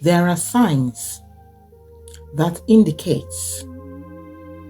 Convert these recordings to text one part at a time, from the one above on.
There are signs that indicates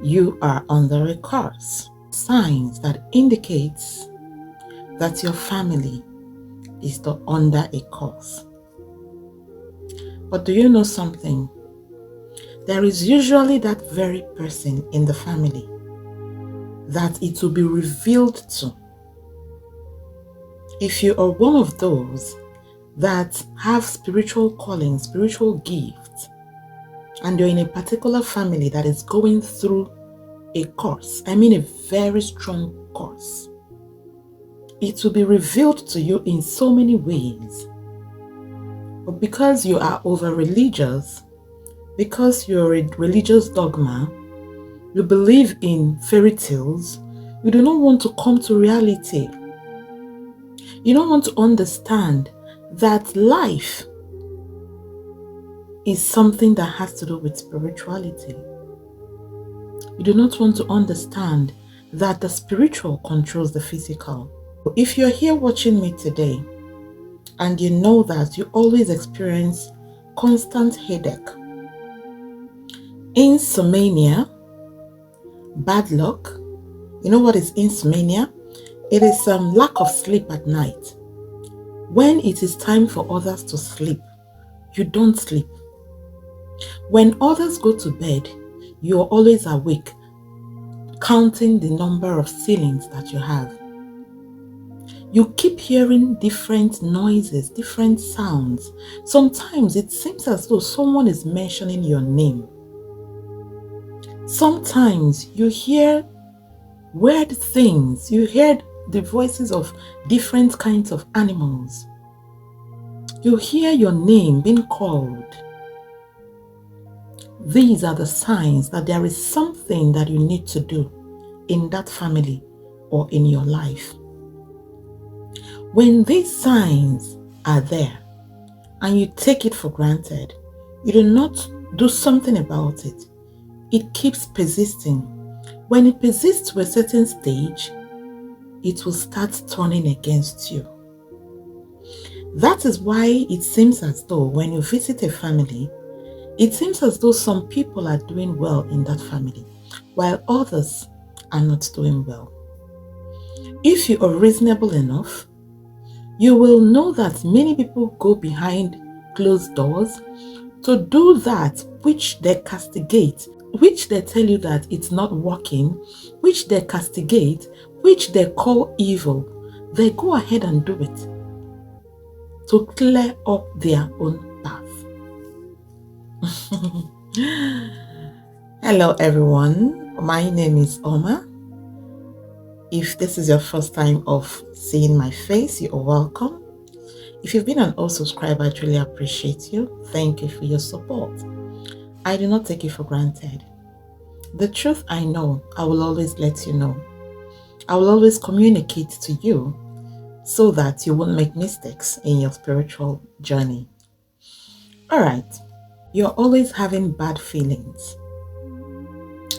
you are under a curse. Signs that indicates that your family is under a curse. But do you know something? There is usually that very person in the family that it will be revealed to. If you are one of those that have spiritual calling, spiritual gifts, and you're in a particular family that is going through a curse, I mean a very strong curse, it will be revealed to you in so many ways. But because you are over-religious, because you're a religious dogma, you believe in fairy tales, you do not want to come to reality. You don't want to understand that life is something that has to do with spirituality. You do not want to understand that the spiritual controls the physical. If you're here watching me today and you know that you always experience constant headache, insomnia, bad luck. You know what is insomnia? It is lack of sleep at night. When it is time for others to sleep, you don't sleep. When others go to bed, you are always awake, counting the number of ceilings that you have. You keep hearing different noises, different sounds. Sometimes it seems as though someone is mentioning your name. Sometimes you hear weird things. You hear the voices of different kinds of animals. You hear your name being called. These are the signs that there is something that you need to do in that family or in your life. When these signs are there and you take it for granted, you do not do something about it, it keeps persisting. When it persists to a certain stage, it will start turning against you. That is why it seems as though when you visit a family, it seems as though some people are doing well in that family, while others are not doing well. If you are reasonable enough, you will know that many people go behind closed doors to do that which they castigate, which they tell you that it's not working, which they castigate, which they call evil. They go ahead and do it to clear up their own path. Hello everyone, my name is Oma. If this is your first time of seeing my face, you are welcome. If you've been an old subscriber, I truly appreciate you. Thank you for your support. I do not take it for granted. The truth I know, I will always let you know. I will always communicate to you so that you won't make mistakes in your spiritual journey. Alright, you're always having bad feelings.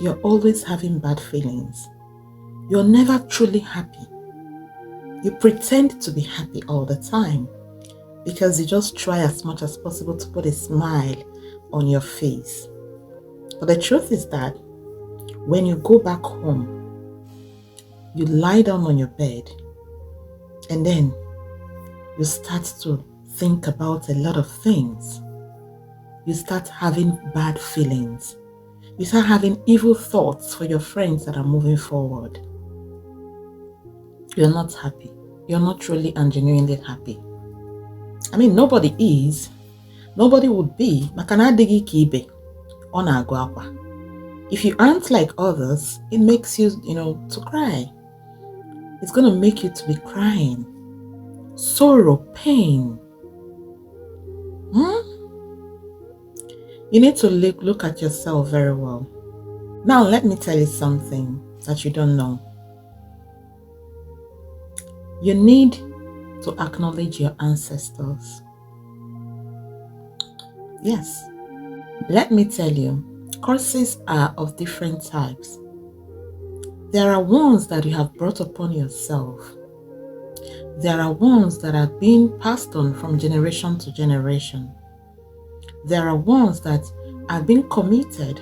You're always having bad feelings. You're never truly happy. You pretend to be happy all the time because you just try as much as possible to put a smile on your face. But the truth is that when you go back home, you lie down on your bed and then you start to think about a lot of things. You start having bad feelings. You start having evil thoughts for your friends that are moving forward. You're not happy. You're not truly and genuinely happy. I mean, nobody is. Nobody would be. If you aren't like others, it makes you, to cry. It's going to make you to be crying. Sorrow, pain. You need to look at yourself very well. Now, let me tell you something that you don't know. You need to acknowledge your ancestors. Yes. Let me tell you, curses are of different types. There are ones that you have brought upon yourself. There are ones that are being passed on from generation to generation. there are ones that are being committed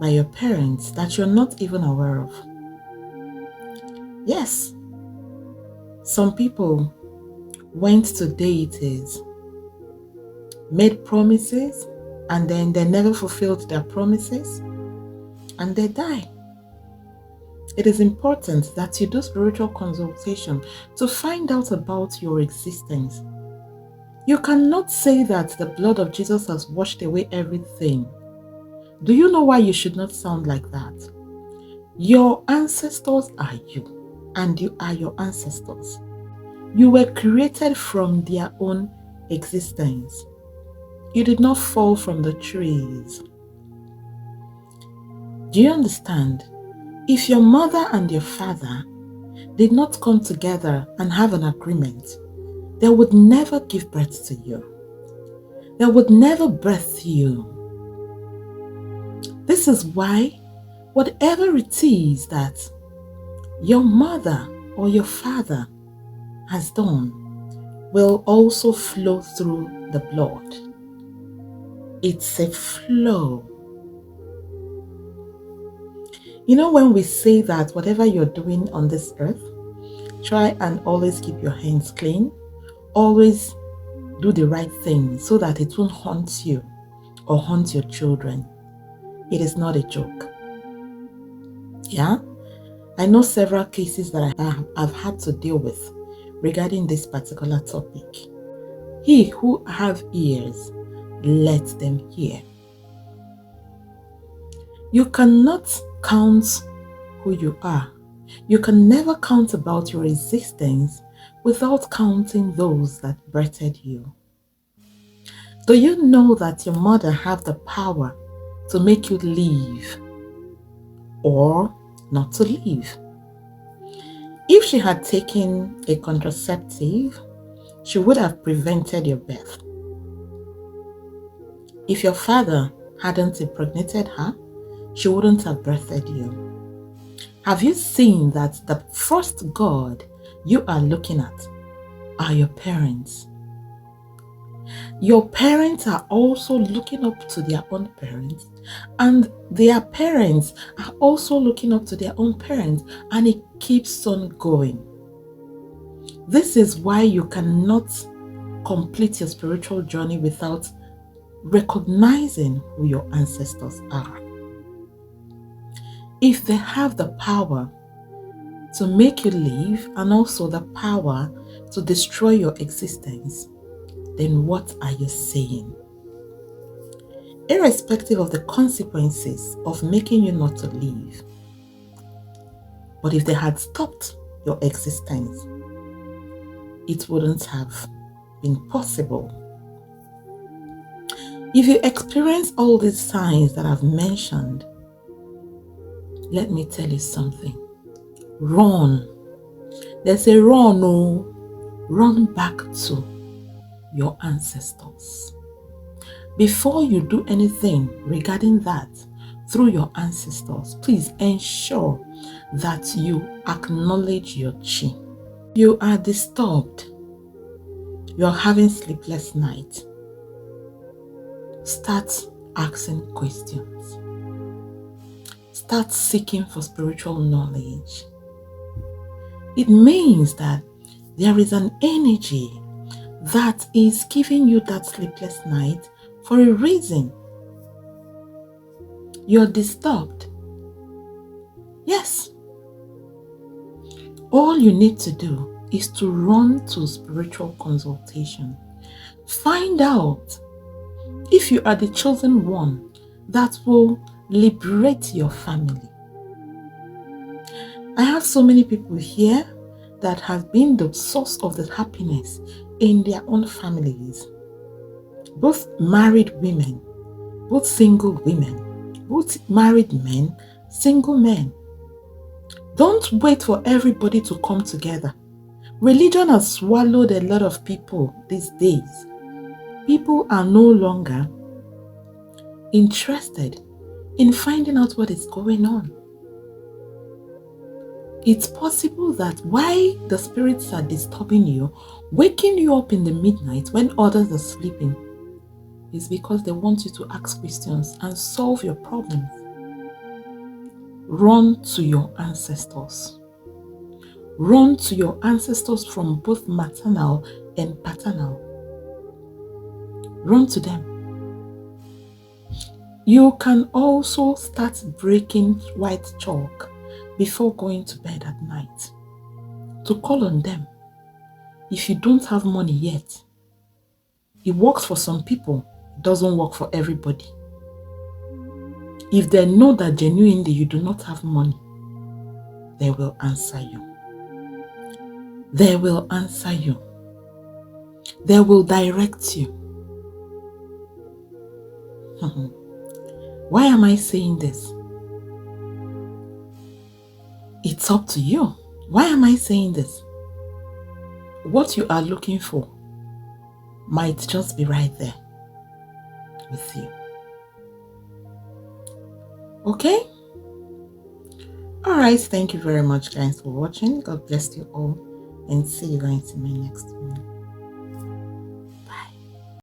by your parents that you're not even aware of. Yes, some people went to deities, made promises, and then they never fulfilled their promises, and they die. It is important that you do spiritual consultation to find out about your existence. You cannot say that the blood of Jesus has washed away everything. Do you know why you should not sound like that? Your ancestors are you, and you are your ancestors. You were created from their own existence. You did not fall from the trees. Do you understand? If your mother and your father did not come together and have an agreement, they would never give birth to you. They would never birth you. This is why whatever it is that your mother or your father has done will also flow through the blood. It's a flow. You know, when we say that whatever you're doing on this earth, try and always keep your hands clean, always do the right thing so that it won't haunt you or haunt your children. It is not a joke. Yeah? I know several cases that I've had to deal with regarding this particular topic. He who have ears, let them hear. You cannot count who you are. You can never count about your existence without counting those that birthed you. Do you know that your mother have the power to make you live or not to live? If she had taken a contraceptive, she would have prevented your birth. If your father hadn't impregnated her, she wouldn't have birthed you. Have you seen that the first God you are looking at are your parents? Your parents are also looking up to their own parents, and their parents are also looking up to their own parents, and it keeps on going. This is why you cannot complete your spiritual journey without recognizing who your ancestors are. If they have the power to make you live and also the power to destroy your existence, then what are you saying? Irrespective of the consequences of making you not to live, but if they had stopped your existence, it wouldn't have been possible. If you experience all these signs that I've mentioned, let me tell you something. Run. There's a run, oh. Run back to your ancestors. Before you do anything regarding that through your ancestors, please ensure that you acknowledge your chi. You are disturbed. You're having sleepless nights. Start asking questions. Start seeking for spiritual knowledge. It means that there is an energy that is giving you that sleepless night for a reason. You're disturbed. Yes. All you need to do is to run to spiritual consultation. Find out if you are the chosen one that will liberate your family. I have so many people here that have been the source of the happiness in their own families. Both married women, both single women, both married men, single men. Don't wait for everybody to come together. Religion has swallowed a lot of people these days. People are no longer interested in finding out what is going on. It's possible that while the spirits are disturbing you, waking you up in the midnight when others are sleeping, is because they want you to ask questions and solve your problems. Run to your ancestors. Run to your ancestors from both maternal and paternal. Run to them. You can also start breaking white chalk before going to bed at night to call on them. If you don't have money yet, it works for some people, it doesn't work for everybody. If they know that genuinely you do not have money, they will answer you. They will answer you. They will direct you. Why am I saying this? It's up to you. Why am I saying this? What you are looking for might just be right there with you. Okay? Alright, thank you very much guys for watching. God bless you all and see you guys in my next one.